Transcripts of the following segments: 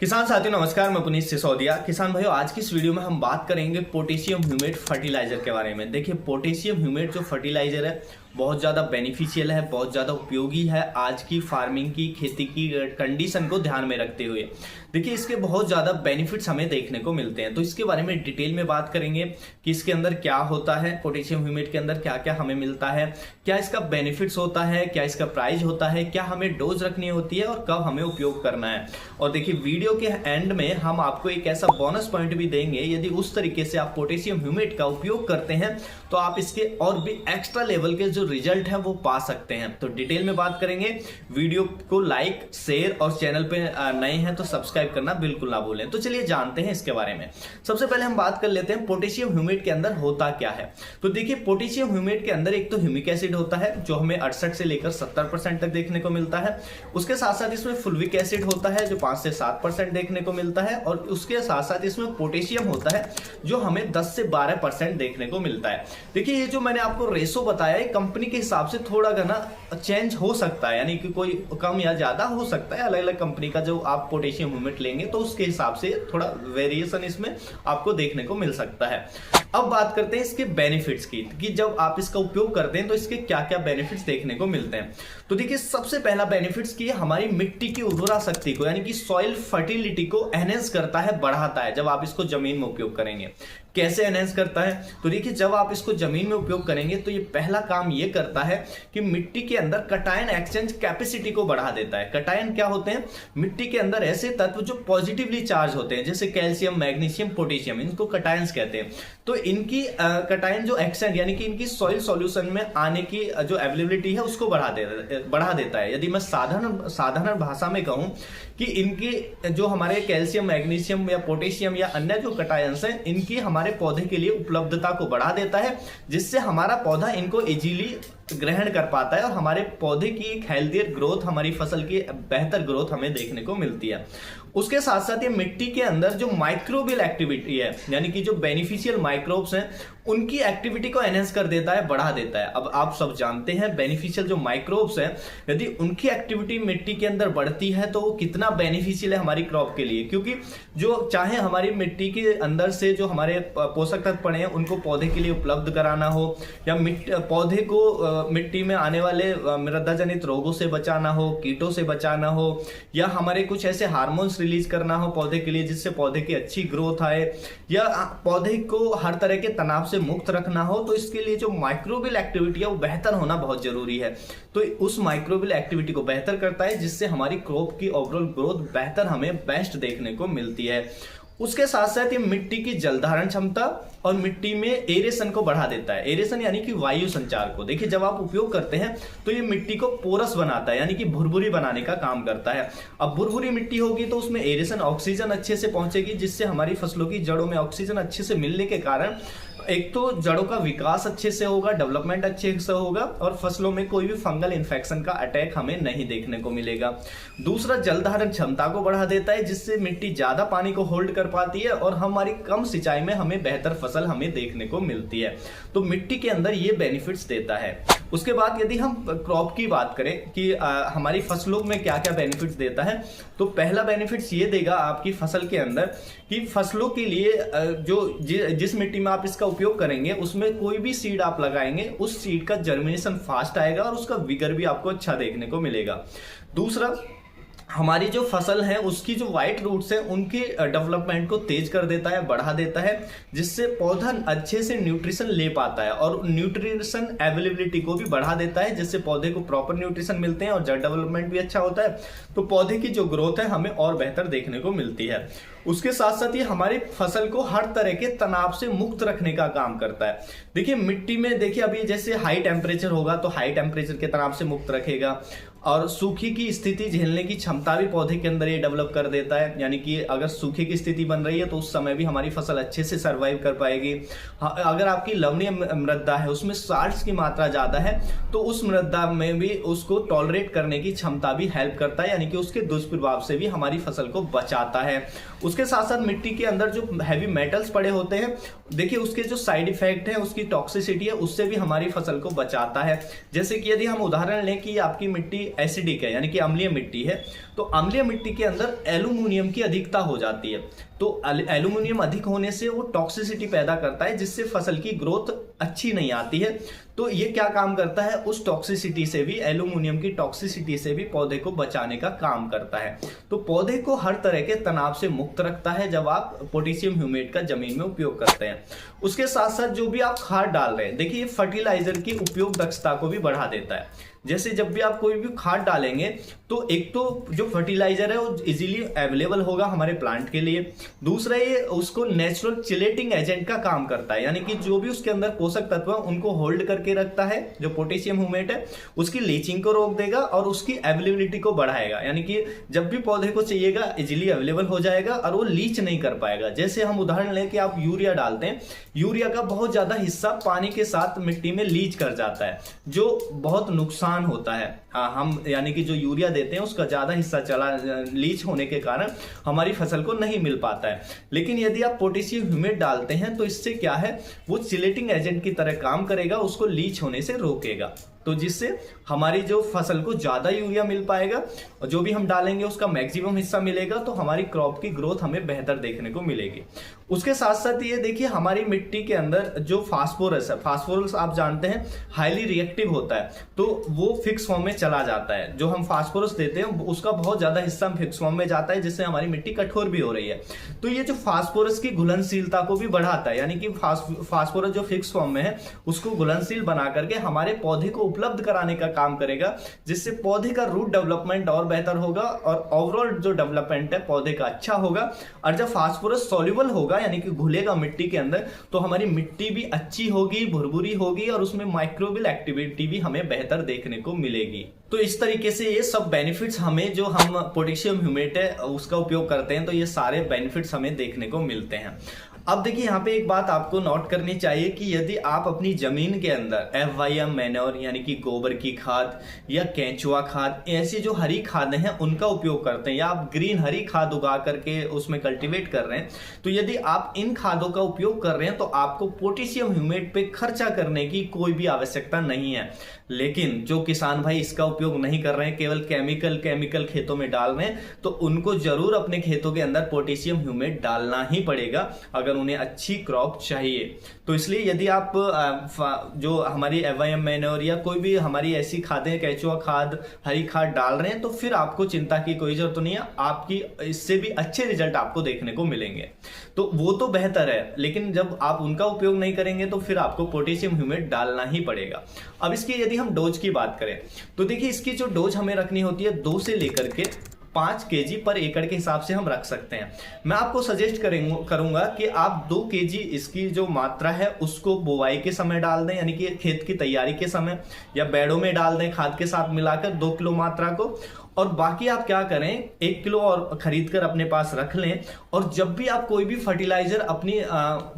किसान साथियों नमस्कार, मैं पुनीत सिसोदिया। किसान भाइयों, आज की इस वीडियो में हम बात करेंगे पोटेशियम ह्यूमेट फर्टिलाइजर के बारे में। देखिए, पोटेशियम ह्यूमेट जो फर्टिलाइजर है बहुत ज़्यादा बेनिफिशियल है, बहुत ज़्यादा उपयोगी है आज की फार्मिंग की खेती की कंडीशन को ध्यान में रखते हुए। देखिए, इसके बहुत ज़्यादा बेनिफिट्स हमें देखने को मिलते हैं, तो इसके बारे में डिटेल में बात करेंगे कि इसके अंदर क्या होता है, पोटेशियम ह्यूमेट के अंदर क्या क्या हमें मिलता है, क्या इसका बेनिफिट्स होता है, क्या इसका प्राइस होता है, क्या हमें डोज रखनी होती है और कब हमें उपयोग करना है। और देखिए, वीडियो के एंड में हम आपको एक ऐसा बोनस पॉइंट भी देंगे, यदि उस तरीके से आप पोटेशियम ह्यूमेट का उपयोग करते हैं तो आप इसके और भी एक्स्ट्रा लेवल के जो रिजल्ट है वो पा सकते हैं। तो डिटेल में बात करेंगे। वीडियो को लाइक, शेयर और चैनल पे नए हैं तो सब्सक्राइब करना बिल्कुल ना भूलें। तो चलिए जानते हैं इसके बारे में। सबसे पहले हम बात कर लेते हैं पोटेशियम ह्यूमेट के अंदर होता क्या है। तो देखिए, पोटेशियम ह्यूमेट के अंदर एक तो ह्यूमिक एसिड होता है जो हमें 68 से लेकर 70% तक देखने को मिलता है। उसके साथ साथ इसमें फुल्विक एसिड होता है जो 5 से 7% देखने को मिलता है, और उसके साथ साथ इसमें पोटेशियम होता है जो हमें 10 से 12% देखने को मिलता है। देखिए, ये जो मैंने आपको रेशो बताया है कंपनी के हिसाब से थोड़ा ना चेंज हो सकता है, यानी कि कोई कम या ज्यादा हो सकता है। अलग अलग कंपनी का जो आप पोटेशियम ह्यूमेट लेंगे तो उसके हिसाब से थोड़ा वेरिएशन इसमें आपको देखने को मिल सकता है। अब बात करते हैं इसके बेनिफिट्स की, कि जब आप इसका उपयोग करते हैं तो इसके क्या क्या बेनिफिट्स देखने को मिलते हैं। तो देखिए, सबसे पहला बेनिफिट्स की हमारी मिट्टी की उर्वरा शक्ति को, यानी कि सॉइल फर्टिलिटी को एनहेंस करता है, बढ़ाता है जब आप इसको जमीन में उपयोग करेंगे। कैसे एनहेंस करता है? तो देखिए, जब आप इसको जमीन में उपयोग करेंगे तो ये पहला काम ये करता है कि मिट्टी के अंदर कटायन एक्सचेंज कैपेसिटी को बढ़ा देता है। कटायन क्या होते हैं? मिट्टी के अंदर ऐसे तत्व जो पॉजिटिवली चार्ज होते हैं, जैसे कैल्शियम, मैग्नीशियम, पोटेशियम, इनको कटायंस कहते हैं। तो इनकी कटायन जो एक्सचेंज, यानी कि इनकी सॉइल सॉल्यूशन में आने की जो अवेलेबिलिटी है उसको बढ़ा देता है। यदि मैं साधारण भाषा में कहूं कि इनकी जो हमारे कैल्शियम, मैग्नीशियम या पोटेशियम या अन्य जो कटायंस हैं, इनकी हमारे पौधे के लिए उपलब्धता को बढ़ा देता है, जिससे हमारा पौधा इनको इजीली ग्रहण कर पाता है और हमारे पौधे की एक हेल्थियर ग्रोथ, हमारी फसल की बेहतर ग्रोथ हमें देखने को मिलती है। उसके साथ साथ ये मिट्टी के अंदर जो माइक्रोबियल एक्टिविटी है, यानी कि जो बेनिफिशियल माइक्रोब्स हैं, उनकी एक्टिविटी को एनहेंस कर देता है, बढ़ा देता है। अब आप सब जानते हैं बेनिफिशियल जो माइक्रोब्स हैं, यदि उनकी एक्टिविटी मिट्टी के अंदर बढ़ती है तो वो कितना बेनिफिशियल है हमारी क्रॉप के लिए। क्योंकि जो चाहे हमारी मिट्टी के अंदर से जो हमारे पोषक तत्व पड़े हैं उनको पौधे के लिए उपलब्ध कराना हो, या पौधे को मिट्टी में आने वाले मृदा जनित रोगों से बचाना हो, कीटों से बचाना हो, या हमारे कुछ ऐसे हार्मोन्स रिलीज करना हो पौधे के लिए जिससे पौधे की अच्छी ग्रोथ आए, या पौधे को हर तरह के तनाव से मुक्त रखना हो, तो इसके लिए जो माइक्रोबियल एक्टिविटी है वो बेहतर होना बहुत जरूरी है। तो उस माइक्रोबियल एक्टिविटी को बेहतर करता है, जिससे हमारी क्रॉप की ओवरऑल ग्रोथ बेहतर, हमें बेस्ट देखने को मिलती है। उसके साथ साथ ये मिट्टी की जल धारण क्षमता और मिट्टी में एरेशन को बढ़ा देता है। एरेशन यानी कि वायु संचार को। देखिए, जब आप उपयोग करते हैं तो ये मिट्टी को पोरस बनाता है, यानी कि भुरभुरी बनाने का काम करता है। अब भुरभुरी मिट्टी होगी तो उसमें एरेशन, ऑक्सीजन अच्छे से पहुंचेगी, जिससे हमारी फसलों की जड़ों में ऑक्सीजन अच्छे से मिलने के कारण एक तो जड़ों का विकास अच्छे से होगा, डेवलपमेंट अच्छे से होगा, और फसलों में कोई भी फंगल इन्फेक्शन का अटैक हमें नहीं देखने को मिलेगा। दूसरा, जल धारण क्षमता को बढ़ा देता है, जिससे मिट्टी ज्यादा पानी को होल्ड कर पाती है और हमारी कम सिंचाई में हमें बेहतर फसल हमें देखने को मिलती है। तो मिट्टी के अंदर ये बेनिफिट्स देता है। उसके बाद यदि हम क्रॉप की बात करें कि हमारी फसलों में क्या क्या बेनिफिट्स देता है, तो पहला बेनिफिट्स ये देगा आपकी फसल के अंदर कि फसलों के लिए जिस मिट्टी में आप इसका उपयोग करेंगे उसमें कोई भी सीड आप लगाएंगे, उस सीड का जर्मिनेशन फास्ट आएगा और उसका विगर भी आपको अच्छा देखने को मिलेगा। दूसरा, हमारी जो फसल है उसकी जो व्हाइट रूट्स हैं उनके डेवलपमेंट को तेज कर देता है, बढ़ा देता है, जिससे पौधा अच्छे से न्यूट्रिशन ले पाता है और न्यूट्रिशन अवेलेबिलिटी को भी बढ़ा देता है, जिससे पौधे को प्रॉपर न्यूट्रिशन मिलते हैं और जड़ डेवलपमेंट भी अच्छा होता है। तो पौधे की जो ग्रोथ है हमें और बेहतर देखने को मिलती है। उसके साथ साथ ये हमारी फसल को हर तरह के तनाव से मुक्त रखने का काम करता है। देखिए, मिट्टी में देखिए अभी जैसे हाई टेम्परेचर होगा तो हाई टेम्परेचर के तनाव से मुक्त रखेगा, और सूखे की स्थिति झेलने की क्षमता भी पौधे के अंदर ये डेवलप कर देता है, यानी कि अगर सूखे की स्थिति बन रही है तो उस समय भी हमारी फसल अच्छे से सर्वाइव कर पाएगी। अगर आपकी लवणीय मृदा है, उसमें साल्ट्स की मात्रा ज्यादा है, तो उस मृदा में भी उसको टॉलरेट करने की क्षमता भी हेल्प करता है, यानी कि उसके दुष्प्रभाव से भी हमारी फसल को बचाता है। उसके साथ साथ मिट्टी के अंदर जो हैवी मेटल्स पड़े होते हैं, देखिए उसके जो साइड इफेक्ट है, उसकी टॉक्सिसिटी है, उससे भी हमारी फसल को बचाता है। जैसे कि यदि हम उदाहरण लें कि आपकी मिट्टी एसिडिक है, यानी कि अम्लीय मिट्टी है, तो अम्लीय मिट्टी के अंदर एल्यूमिनियम की अधिकता हो जाती है। तो एल्यूमिनियम अधिक होने से वो टॉक्सिसिटी पैदा करता है, जिससे फसल की ग्रोथ अच्छी नहीं आती है। तो ये क्या काम करता है, उस टॉक्सिसिटी से भी, एल्यूमिनियम की टॉक्सिसिटी से भी पौधे को बचाने का काम करता है। तो पौधे को हर तरह के तनाव से मुक्त रखता है जब आप पोटेशियम ह्यूमेट का जमीन में उपयोग करते हैं। उसके साथ साथ जो भी आप खाद डाल रहे हैं, देखिए फर्टिलाइजर की उपयोग दक्षता को भी बढ़ा देता है। जैसे जब भी आप कोई भी खाद डालेंगे तो एक तो जो फर्टिलाइजर है वो इजीली अवेलेबल होगा हमारे प्लांट के लिए, दूसरा ये उसको नेचुरल चिलेटिंग एजेंट का काम करता है, यानी कि जो भी उसके अंदर पोषक तत्व है उनको होल्ड करके रखता है। जो पोटेशियम ह्यूमेट है उसकी लीचिंग को रोक देगा और उसकी अवेलेबिलिटी को बढ़ाएगा, यानी कि जब भी पौधे को चाहिएगा इजीली अवेलेबल हो जाएगा और वो लीच नहीं कर पाएगा। जैसे हम उदाहरण लें कि आप यूरिया डालते हैं, यूरिया का बहुत ज्यादा हिस्सा पानी के साथ मिट्टी में लीच कर जाता है, जो बहुत नुकसान होता है। हम यानी कि जो यूरिया देते हैं उसका ज्यादा हिस्सा चला लीच होने के कारण हमारी फसल को नहीं मिल पाता है। लेकिन यदि आप पोटेशियम ह्यूमेट डालते हैं तो इससे क्या है, वो चिलेटिंग एजेंट की तरह काम करेगा, उसको लीच होने से रोकेगा, तो जिससे हमारी जो फसल को ज्यादा यूरिया मिल पाएगा और जो भी हम डालेंगे उसका मैक्सिमम हिस्सा मिलेगा, तो हमारी क्रॉप की ग्रोथ हमें बेहतर देखने को मिलेगी। उसके साथ साथ ये देखिए हमारी मिट्टी के अंदर जो फास्फोरस है, फास्फोरस आप जानते हैं हाईली रिएक्टिव होता है, तो वो फिक्स फॉर्म में चला जाता है। जो हम फास्फोरस देते हैं उसका बहुत ज्यादा हिस्सा फिक्स फॉर्म में जाता है, जिससे हमारी मिट्टी कठोर भी हो रही है। तो ये जो फास्फोरस की घुलनशीलता को भी बढ़ाता है, यानी कि फास्फोरस जो फिक्स फॉर्म में है उसको घुलनशील बना करके हमारे पौधे को उपलब्ध कराने का काम करेगा, जिससे पौधे का रूट डेवलपमेंट और बेहतर होगा और ओवरऑल जो डेवलपमेंट है पौधे का अच्छा होगा। और जब फास्फोरस सॉल्युबल होगा यानी कि घुलेगा मिट्टी के अंदर, तो हमारी मिट्टी भी अच्छी होगी, भुरभुरी होगी और उसमें माइक्रोबियल एक्टिविटी भी हमें बेहतर देखने को मिलेगी। तो इस तरीके से ये सब बेनिफिट्स हमें, जो हम पोटेशियम ह्यूमेट है उसका उपयोग करते हैं, तो ये सारे बेनिफिट्स हमें देखने को मिलते हैं। अब देखिए यहाँ पे एक बात आपको नोट करनी चाहिए कि यदि आप अपनी जमीन के अंदर FYM मैन्योर यानी कि गोबर की खाद या केंचुआ खाद, ऐसी जो हरी खादें हैं उनका उपयोग करते हैं, या आप ग्रीन हरी खाद उगा करके उसमें कल्टीवेट कर रहे हैं, तो यदि आप इन खादों का उपयोग कर रहे हैं तो आपको पोटेशियम ह्यूमेट पे खर्चा करने की कोई भी आवश्यकता नहीं है। लेकिन जो किसान भाई इसका उपयोग नहीं कर रहे हैं, केवल केमिकल खेतों में डाल रहे हैं, तो उनको जरूर अपने खेतों के अंदर पोटेशियम ह्यूमेट डालना ही पड़ेगा अगर उन्हें अच्छी क्रॉप चाहिए। तो इसलिए यदि आप जो हमारी FYM मैन्योर या कोई भी हमारी ऐसी खादें, केंचुआ खाद, हरी खाद डाल रहे हैं, तो फिर आपको चिंता की कोई जरूरत नहीं है, आपकी इससे भी अच्छे रिजल्ट आपको देखने को मिलेंगे। तो वो तो बेहतर है, लेकिन जब आप उनका उपयोग नहीं करेंगे तो फिर आपको पोटेशियम ह्यूमेट डालना ही पड़ेगा। अब इसकी यदि हम डोज की बात करें तो देखिए इसकी जो डोज हमें रखनी होती है 2 से लेकर के 5 kg पर एकड़ के हिसाब से हम रख सकते हैं। मैं आपको सजेस्ट करूंगा कि आप 2 kg इसकी जो मात्रा है उसको बुआई के समय डाल दें, यानी कि खेत की तैयारी के समय, या बेड़ों में डाल दें खाद के साथ मिलाकर 2 किलो मात्रा को। और बाकी आप क्या करें, 1 किलो और खरीद कर अपने पास रख लें। और जब भी आप कोई भी फर्टिलाइजर अपनी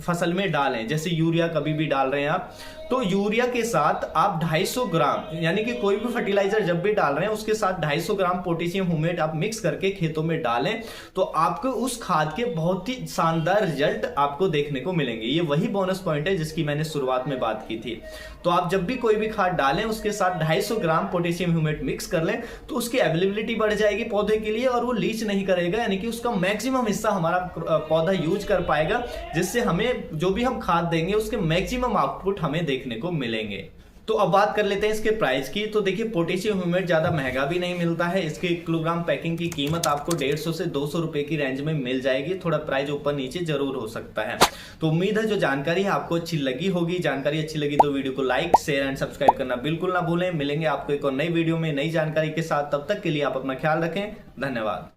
फसल में डालें, जैसे यूरिया कभी भी डाल रहे हैं आप, तो यूरिया के साथ आप 250 ग्राम, यानी कि कोई भी फर्टिलाइजर जब भी डाल रहे हैं उसके साथ 250 ग्राम पोटेशियम ह्यूमेट आप मिक्स करके खेतों में डालें, तो आपको उस खाद के बहुत ही शानदार रिजल्ट आपको देखने को मिलेंगे। ये वही बोनस पॉइंट है जिसकी मैंने शुरुआत में बात की थी। तो आप जब भी कोई भी खाद डालें उसके साथ 250 ग्राम पोटेशियम ह्यूमेट मिक्स कर लें, तो उसकी अवेलेबिलिटी बढ़ जाएगी पौधे के लिए और वो लीच नहीं करेगा, यानी कि उसका मैक्सिमम हिस्सा हमारा पौधा यूज कर पाएगा, जिससे हमें जो भी हम खाद देंगे उसके मैक्सिमम आउटपुट हमें देखने को मिलेंगे। तो अब बात कर लेते हैं इसके प्राइस की। तो देखिए पोटेशियम ह्यूमेट ज्यादा महंगा भी नहीं मिलता है, इसके 1 किलोग्राम पैकिंग की कीमत आपको 150 से 200 रुपए की रेंज में मिल जाएगी, थोड़ा प्राइस ऊपर नीचे जरूर हो सकता है। तो उम्मीद है जो जानकारी है आपको अच्छी लगी होगी। जानकारी अच्छी लगी तो वीडियो को लाइक, शेयर एंड सब्सक्राइब करना बिल्कुल ना भूलें। मिलेंगे आपको एक और नई वीडियो में नई जानकारी के साथ, तब तक के लिए आप अपना ख्याल रखें। धन्यवाद।